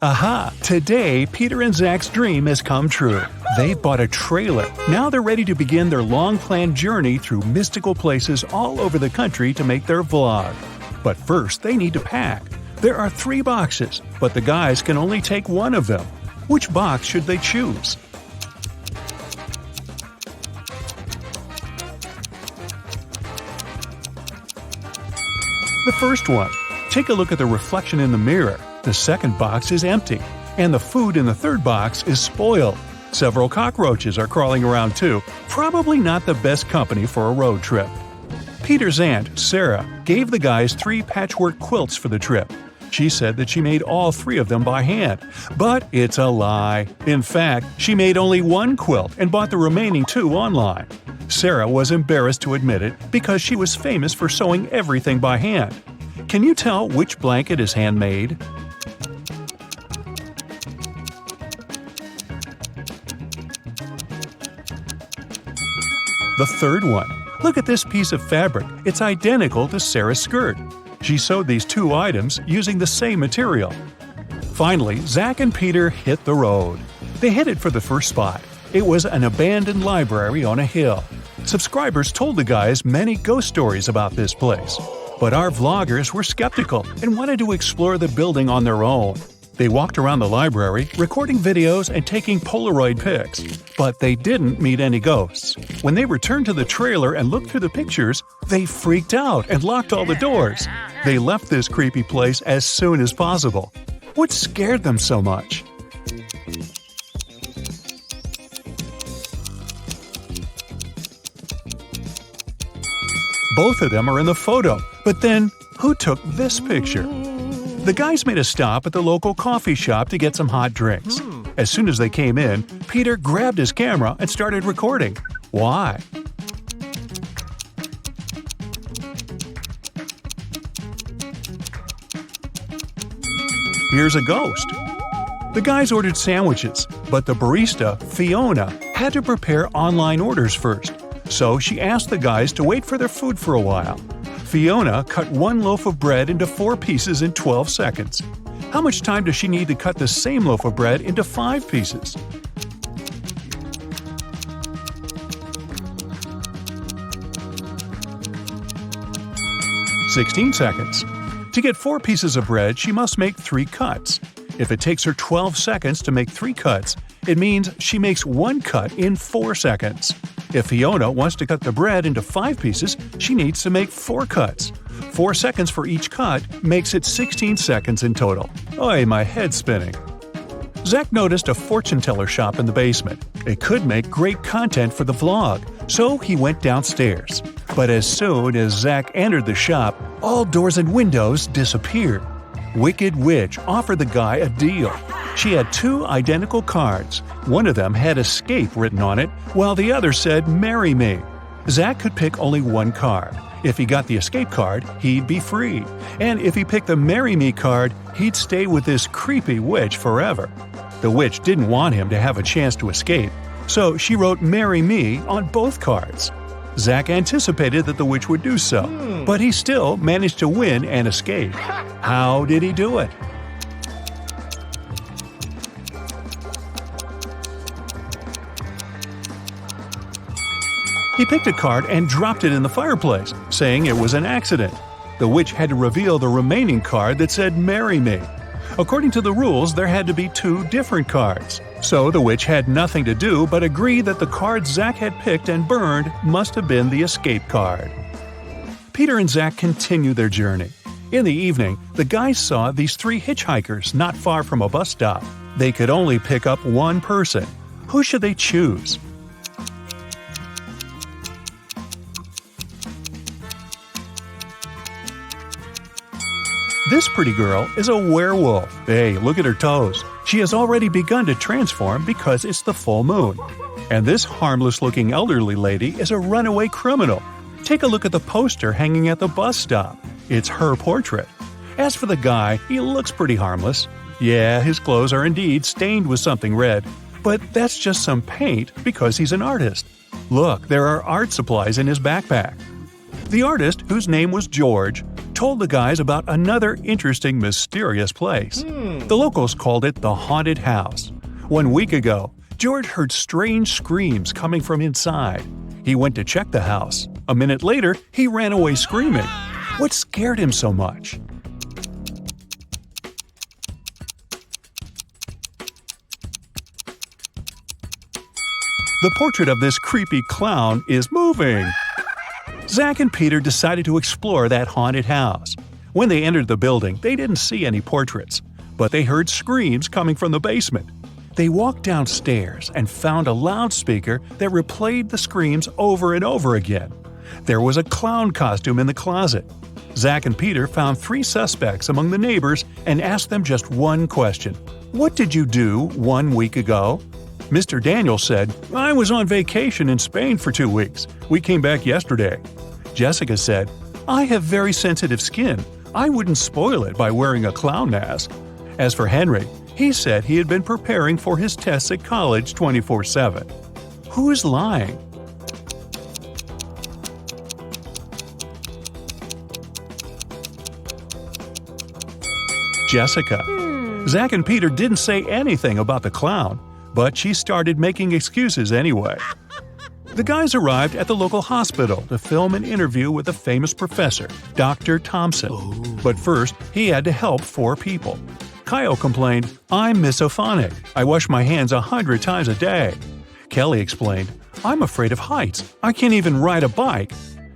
Aha! Today, Peter and Zach's dream has come true. They've bought a trailer. Now they're ready to begin their long-planned journey through mystical places all over the country to make their vlog. But first, they need to pack. There are 3 boxes, but the guys can only take one of them. Which box should they choose? The first one. Take a look at the reflection in the mirror. The second box is empty, and the food in the third box is spoiled. Several cockroaches are crawling around too, probably not the best company for a road trip. Peter's aunt, Sarah, gave the guys 3 patchwork quilts for the trip. She said that she made all 3 of them by hand, but it's a lie. In fact, she made only 1 quilt and bought the remaining 2 online. Sarah was embarrassed to admit it because she was famous for sewing everything by hand. Can you tell which blanket is handmade? The third one. Look at this piece of fabric. It's identical to Sarah's skirt. She sewed these 2 items using the same material. Finally, Zach and Peter hit the road. They headed for the first spot. It was an abandoned library on a hill. Subscribers told the guys many ghost stories about this place. But our vloggers were skeptical and wanted to explore the building on their own. They walked around the library, recording videos and taking Polaroid pics. But they didn't meet any ghosts. When they returned to the trailer and looked through the pictures, they freaked out and locked all the doors. They left this creepy place as soon as possible. What scared them so much? Both of them are in the photo, but then, who took this picture? The guys made a stop at the local coffee shop to get some hot drinks. As soon as they came in, Peter grabbed his camera and started recording. Why? Here's a ghost. The guys ordered sandwiches, but the barista, Fiona, had to prepare online orders first. So she asked the guys to wait for their food for a while. Fiona cut 1 loaf of bread into 4 pieces in 12 seconds. How much time does she need to cut the same loaf of bread into 5 pieces? "16 seconds. To get 4 pieces of bread, she must make 3 cuts. If it takes her 12 seconds to make 3 cuts, it means she makes 1 cut in 4 seconds. If Fiona wants to cut the bread into 5 pieces, she needs to make 4 cuts. 4 seconds for each cut makes it 16 seconds in total. Oy, my head's spinning. Zach noticed a fortune teller shop in the basement. It could make great content for the vlog, so he went downstairs. But as soon as Zach entered the shop, all doors and windows disappeared. Wicked Witch offered the guy a deal. She had 2 identical cards. One of them had escape written on it, while the other said marry me. Zach could pick only 1 card. If he got the escape card, he'd be free. And if he picked the marry me card, he'd stay with this creepy witch forever. The witch didn't want him to have a chance to escape, so she wrote marry me on both cards. Zach anticipated that the witch would do so, but he still managed to win and escape. How did he do it? He picked a card and dropped it in the fireplace, saying it was an accident. The witch had to reveal the remaining card that said marry me. According to the rules, there had to be 2 different cards. So the witch had nothing to do but agree that the card Zach had picked and burned must have been the escape card. Peter and Zach continued their journey. In the evening, the guys saw these 3 hitchhikers not far from a bus stop. They could only pick up 1 person. Who should they choose? This pretty girl is a werewolf. Hey, look at her toes. She has already begun to transform because it's the full moon. And this harmless-looking elderly lady is a runaway criminal. Take a look at the poster hanging at the bus stop. It's her portrait. As for the guy, he looks pretty harmless. Yeah, his clothes are indeed stained with something red, but that's just some paint because he's an artist. Look, there are art supplies in his backpack. The artist, whose name was George, told the guys about another interesting, mysterious place. The locals called it the Haunted House. 1 week ago, George heard strange screams coming from inside. He went to check the house. A minute later, he ran away screaming. What scared him so much? The portrait of this creepy clown is moving. Zach and Peter decided to explore that haunted house. When they entered the building, they didn't see any portraits, but they heard screams coming from the basement. They walked downstairs and found a loudspeaker that replayed the screams over and over again. There was a clown costume in the closet. Zach and Peter found 3 suspects among the neighbors and asked them just one question. What did you do 1 week ago? Mr. Daniel said, I was on vacation in Spain for 2 weeks. We came back yesterday. Jessica said, I have very sensitive skin. I wouldn't spoil it by wearing a clown mask. As for Henry, he said he had been preparing for his tests at college 24/7. Who's lying? Jessica. Zach and Peter didn't say anything about the clown, but she started making excuses anyway. The guys arrived at the local hospital to film an interview with a famous professor, Dr. Thompson. But first, he had to help 4 people. Kyle complained, I'm misophonic. I wash my hands 100 times a day. Kelly explained, I'm afraid of heights. I can't even ride a bike.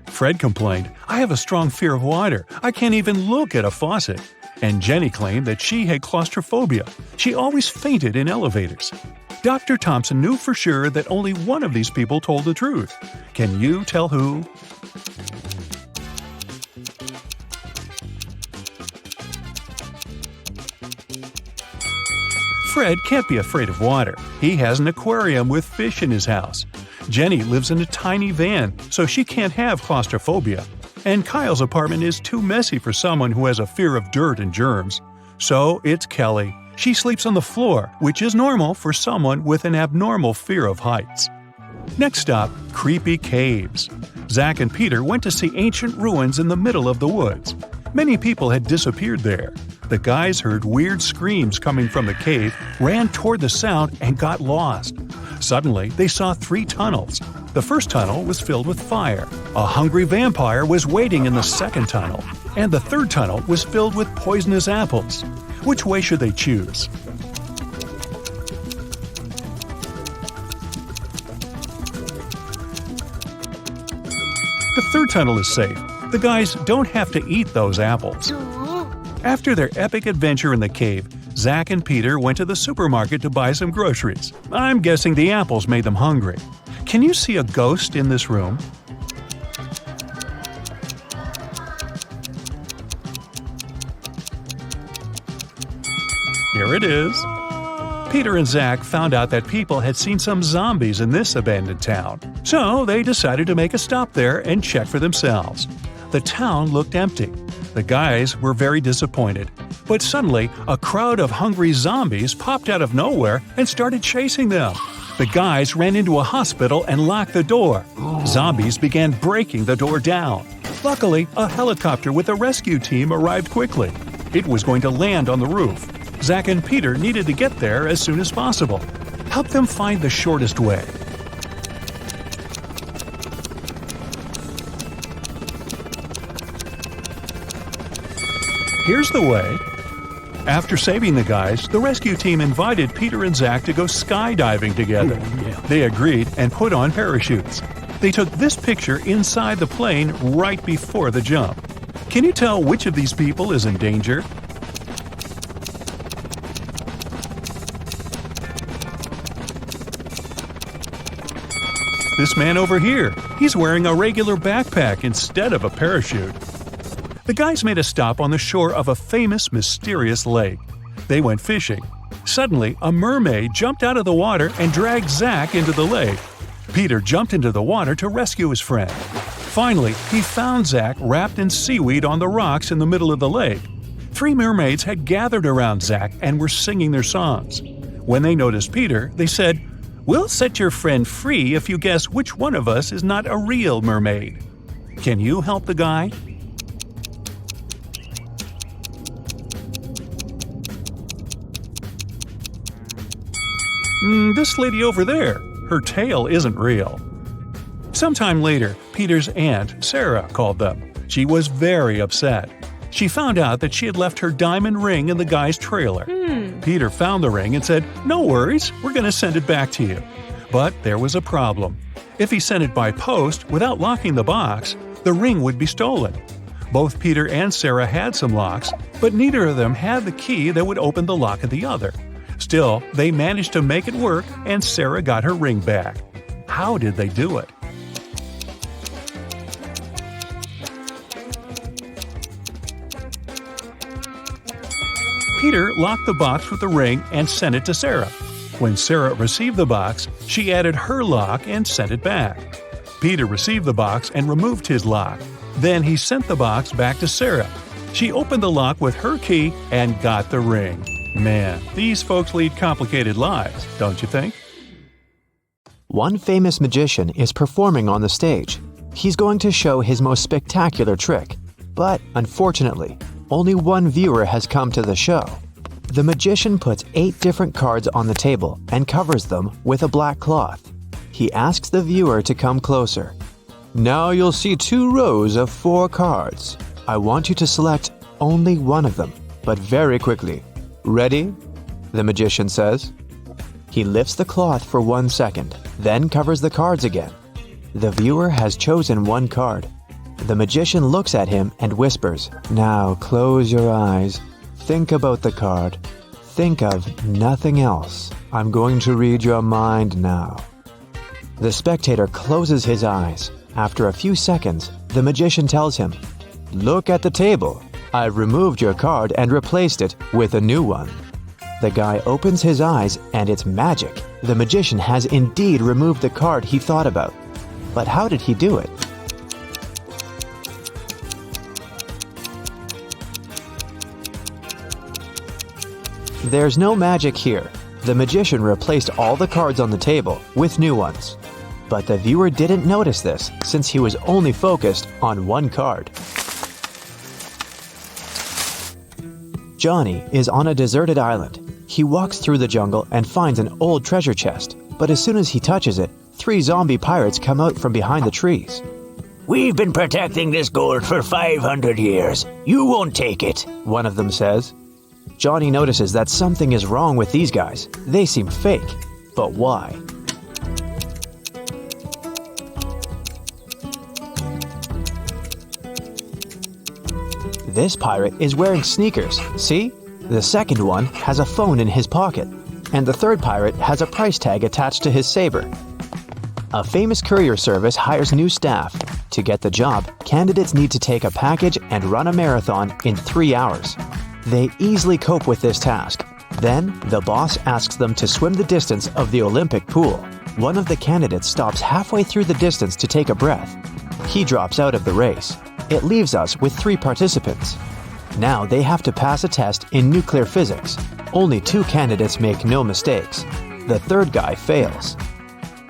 Fred complained, I have a strong fear of water. I can't even look at a faucet. And Jenny claimed that she had claustrophobia. She always fainted in elevators. Dr. Thompson knew for sure that only one of these people told the truth. Can you tell who? Fred can't be afraid of water. He has an aquarium with fish in his house. Jenny lives in a tiny van, so she can't have claustrophobia. And Kyle's apartment is too messy for someone who has a fear of dirt and germs. So it's Kelly. She sleeps on the floor, which is normal for someone with an abnormal fear of heights. Next stop, creepy caves. Zach and Peter went to see ancient ruins in the middle of the woods. Many people had disappeared there. The guys heard weird screams coming from the cave, ran toward the sound, and got lost. Suddenly, they saw 3 tunnels. The first tunnel was filled with fire. A hungry vampire was waiting in the second tunnel. And the third tunnel was filled with poisonous apples. Which way should they choose? The third tunnel is safe. The guys don't have to eat those apples. After their epic adventure in the cave, Zach and Peter went to the supermarket to buy some groceries. I'm guessing the apples made them hungry. Can you see a ghost in this room? Here it is. Peter and Zach found out that people had seen some zombies in this abandoned town. So they decided to make a stop there and check for themselves. The town looked empty. The guys were very disappointed. But suddenly, a crowd of hungry zombies popped out of nowhere and started chasing them. The guys ran into a hospital and locked the door. Zombies began breaking the door down. Luckily, a helicopter with a rescue team arrived quickly. It was going to land on the roof. Zach and Peter needed to get there as soon as possible. Help them find the shortest way. Here's the way. After saving the guys, the rescue team invited Peter and Zach to go skydiving together. They agreed and put on parachutes. They took this picture inside the plane right before the jump. Can you tell which of these people is in danger? This man over here, he's wearing a regular backpack instead of a parachute. The guys made a stop on the shore of a famous, mysterious lake. They went fishing. Suddenly, a mermaid jumped out of the water and dragged Zach into the lake. Peter jumped into the water to rescue his friend. Finally, he found Zach wrapped in seaweed on the rocks in the middle of the lake. 3 mermaids had gathered around Zach and were singing their songs. When they noticed Peter, they said, "We'll set your friend free if you guess which one of us is not a real mermaid." Can you help the guy? This lady over there, her tail isn't real." Sometime later, Peter's aunt, Sarah, called them. She was very upset. She found out that she had left her diamond ring in the guy's trailer. Peter found the ring and said, "No worries, we're going to send it back to you." But there was a problem. If he sent it by post without locking the box, the ring would be stolen. Both Peter and Sarah had some locks, but neither of them had the key that would open the lock of the other. Still, they managed to make it work and Sarah got her ring back. How did they do it? Peter locked the box with the ring and sent it to Sarah. When Sarah received the box, she added her lock and sent it back. Peter received the box and removed his lock. Then he sent the box back to Sarah. She opened the lock with her key and got the ring. Man, these folks lead complicated lives, don't you think? One famous magician is performing on the stage. He's going to show his most spectacular trick. But, unfortunately, only one viewer has come to the show. The magician puts 8 different cards on the table and covers them with a black cloth. He asks the viewer to come closer. "Now you'll see 2 rows of 4 cards. I want you to select only one of them, but very quickly. Ready?" the magician says. He lifts the cloth for 1 second, then covers the cards again. The viewer has chosen one card. The magician looks at him and whispers, "Now close your eyes. Think about the card. Think of nothing else. I'm going to read your mind now." The spectator closes his eyes. After a few seconds, the magician tells him, "Look at the table. I've removed your card and replaced it with a new one." The guy opens his eyes and it's magic. The magician has indeed removed the card he thought about. But how did he do it? There's no magic here. The magician replaced all the cards on the table with new ones. But the viewer didn't notice this since he was only focused on one card. Johnny is on a deserted island. He walks through the jungle and finds an old treasure chest. But as soon as he touches it, 3 zombie pirates come out from behind the trees. "We've been protecting this gold for 500 years. You won't take it," one of them says. Johnny notices that something is wrong with these guys. They seem fake. But why? This pirate is wearing sneakers, see? The second one has a phone in his pocket, and the third pirate has a price tag attached to his saber. A famous courier service hires new staff. To get the job, candidates need to take a package and run a marathon in 3 hours. They easily cope with this task. Then, the boss asks them to swim the distance of the Olympic pool. One of the candidates stops halfway through the distance to take a breath. He drops out of the race. It leaves us with 3 participants. Now they have to pass a test in nuclear physics. Only 2 candidates make no mistakes. The third guy fails.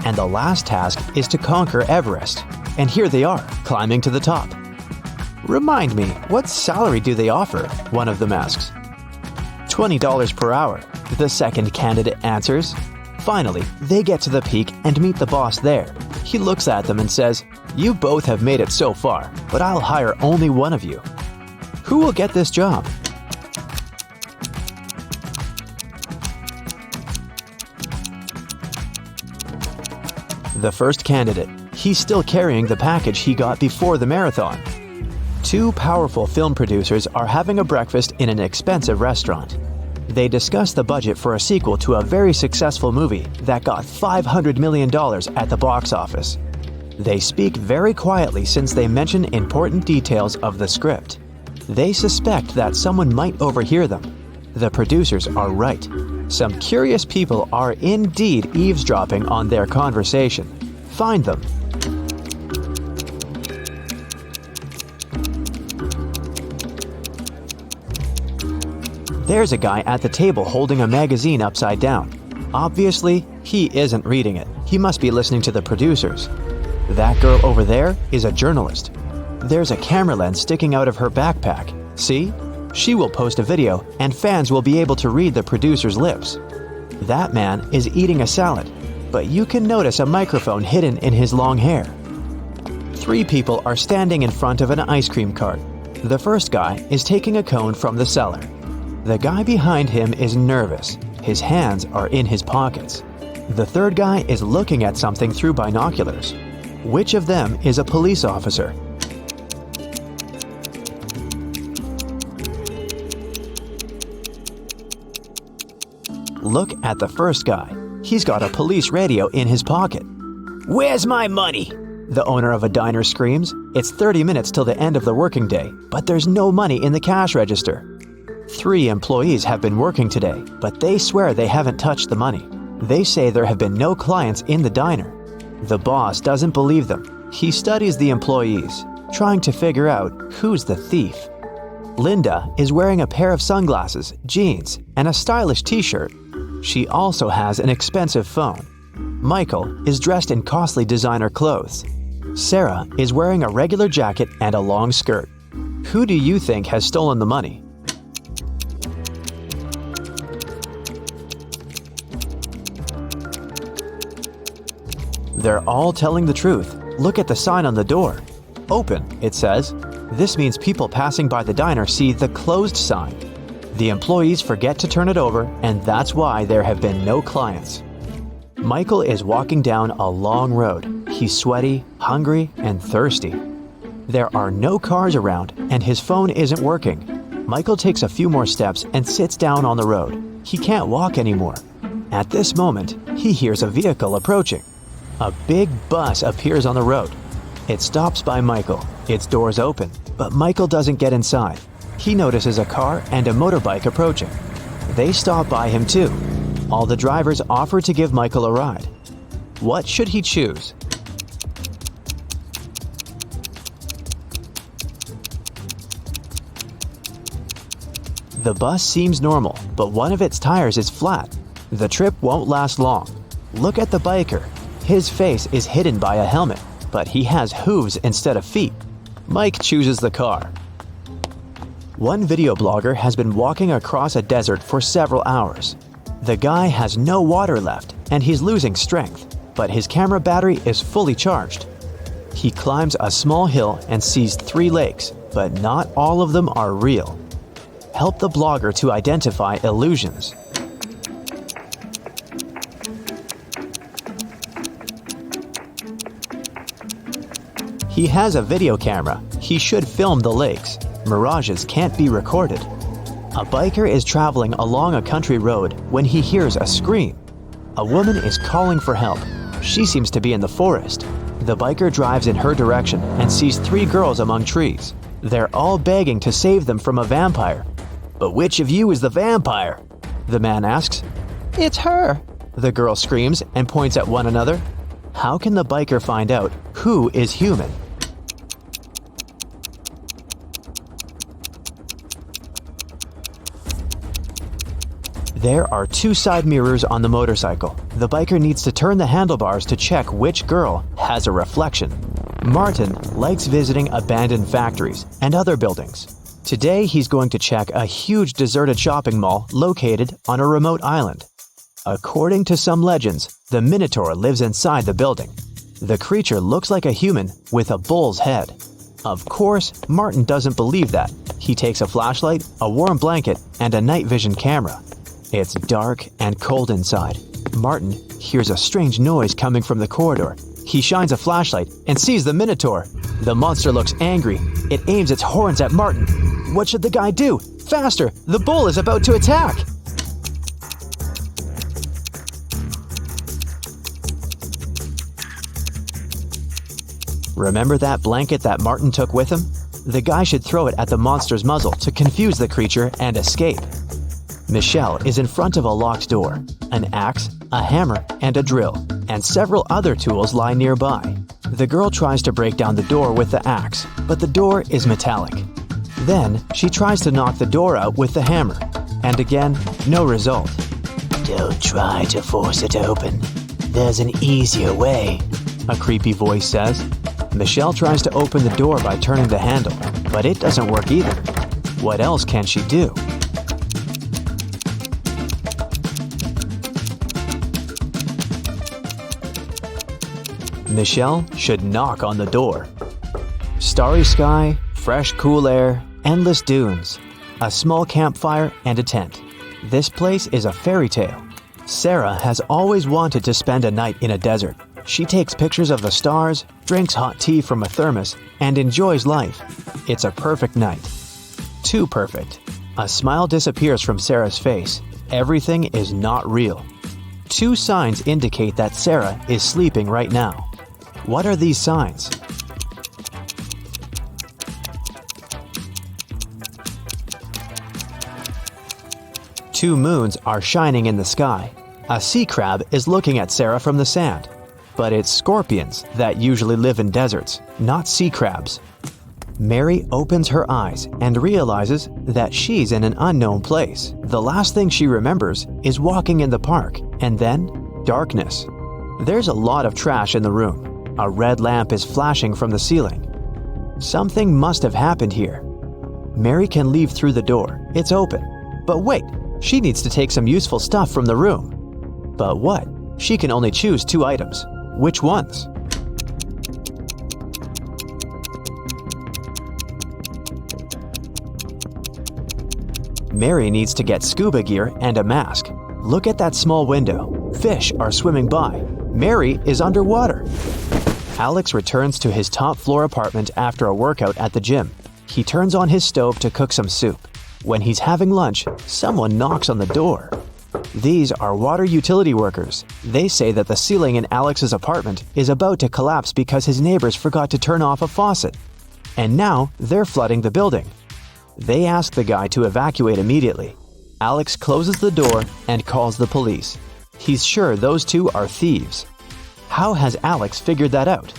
And the last task is to conquer Everest. And here they are, climbing to the top. "Remind me, what salary do they offer?" one of them asks. $20 per hour, the second candidate answers. Finally, they get to the peak and meet the boss there. He looks at them and says, "You both have made it so far, but I'll hire only one of you. Who will get this job?" The first candidate. He's still carrying the package he got before the marathon. 2 powerful film producers are having a breakfast in an expensive restaurant. They discuss the budget for a sequel to a very successful movie that got $500 million at the box office. They speak very quietly since they mention important details of the script. They suspect that someone might overhear them. The producers are right. Some curious people are indeed eavesdropping on their conversation. Find them. There's a guy at the table holding a magazine upside down. Obviously, he isn't reading it. He must be listening to the producers. That girl over there is a journalist. There's a camera lens sticking out of her backpack. See? She will post a video, and fans will be able to read the producer's lips. That man is eating a salad, but you can notice a microphone hidden in his long hair. 3 people are standing in front of an ice cream cart. The first guy is taking a cone from the seller. The guy behind him is nervous. His hands are in his pockets. The third guy is looking at something through binoculars. Which of them is a police officer? Look at the first guy. He's got a police radio in his pocket. Where's my money? The owner of a diner screams. It's 30 minutes till the end of the working day, but there's no money in the cash register. 3 employees have been working today, but they swear they haven't touched the money. They say there have been no clients in the diner. The boss doesn't believe them. He studies the employees, trying to figure out who's the thief. Linda is wearing a pair of sunglasses, jeans, and a stylish t-shirt. She also has an expensive phone. Michael is dressed in costly designer clothes. Sarah is wearing a regular jacket and a long skirt. Who do you think has stolen the money? They're all telling the truth. Look at the sign on the door. Open, it says. This means people passing by the diner see the closed sign. The employees forget to turn it over, and that's why there have been no clients. Michael is walking down a long road. He's sweaty, hungry, and thirsty. There are no cars around, and his phone isn't working. Michael takes a few more steps and sits down on the road. He can't walk anymore. At this moment, he hears a vehicle approaching. A big bus appears on the road. It stops by Michael. Its doors open, but Michael doesn't get inside. He notices a car and a motorbike approaching. They stop by him too. All the drivers offer to give Michael a ride. What should he choose? The bus seems normal, but one of its tires is flat. The trip won't last long. Look at the biker. His face is hidden by a helmet, but he has hooves instead of feet. Mike chooses the car. One video blogger has been walking across a desert for several hours. The guy has no water left, and he's losing strength, but his camera battery is fully charged. He climbs a small hill and sees 3 lakes, but not all of them are real. Help the blogger to identify illusions. He has a video camera. He should film the lakes. Mirages can't be recorded. A biker is traveling along a country road when he hears a scream. A woman is calling for help. She seems to be in the forest. The biker drives in her direction and sees 3 girls among trees. They're all begging to save them from a vampire. But which of you is the vampire? The man asks. It's her, the girl screams and points at one another. How can the biker find out who is human? There are 2 side mirrors on the motorcycle. The biker needs to turn the handlebars to check which girl has a reflection. Martin likes visiting abandoned factories and other buildings. Today he's going to check a huge deserted shopping mall located on a remote island. According to some legends, the minotaur lives inside the building. The creature looks like a human with a bull's head. Of course, Martin doesn't believe that. He takes a flashlight, a warm blanket, and a night vision camera. It's dark and cold inside. Martin hears a strange noise coming from the corridor. He shines a flashlight and sees the minotaur. The monster looks angry. It aims its horns at Martin. What should the guy do? Faster! The bull is about to attack! Remember that blanket that Martin took with him? The guy should throw it at the monster's muzzle to confuse the creature and escape. Michelle is in front of a locked door. An axe, a hammer, and a drill, and several other tools lie nearby. The girl tries to break down the door with the axe, but the door is metallic. Then, she tries to knock the door out with the hammer, and again, no result. Don't try to force it open. There's an easier way, a creepy voice says. Michelle tries to open the door by turning the handle, but it doesn't work either. What else can she do? Michelle should knock on the door. Starry sky, fresh cool air, endless dunes, a small campfire and a tent. This place is a fairy tale. Sarah has always wanted to spend a night in a desert. She takes pictures of the stars, drinks hot tea from a thermos, and enjoys life. It's a perfect night. Too perfect. A smile disappears from Sarah's face. Everything is not real. 2 signs indicate that Sarah is sleeping right now. What are these signs? Two moons are shining in the sky. A sea crab is looking at Sarah from the sand. But it's scorpions that usually live in deserts, not sea crabs. Mary opens her eyes and realizes that she's in an unknown place. The last thing she remembers is walking in the park, and then darkness. There's a lot of trash in the room. A red lamp is flashing from the ceiling. Something must have happened here. Mary can leave through the door. It's open. But wait, she needs to take some useful stuff from the room. But what? She can only choose 2 items. Which ones? Mary needs to get scuba gear and a mask. Look at that small window. Fish are swimming by. Mary is underwater. Alex returns to his top-floor apartment after a workout at the gym. He turns on his stove to cook some soup. When he's having lunch, someone knocks on the door. These are water utility workers. They say that the ceiling in Alex's apartment is about to collapse because his neighbors forgot to turn off a faucet. And now they're flooding the building. They ask the guy to evacuate immediately. Alex closes the door and calls the police. He's sure those 2 are thieves. How has Alex figured that out?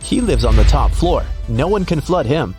He lives on the top floor. No one can flood him.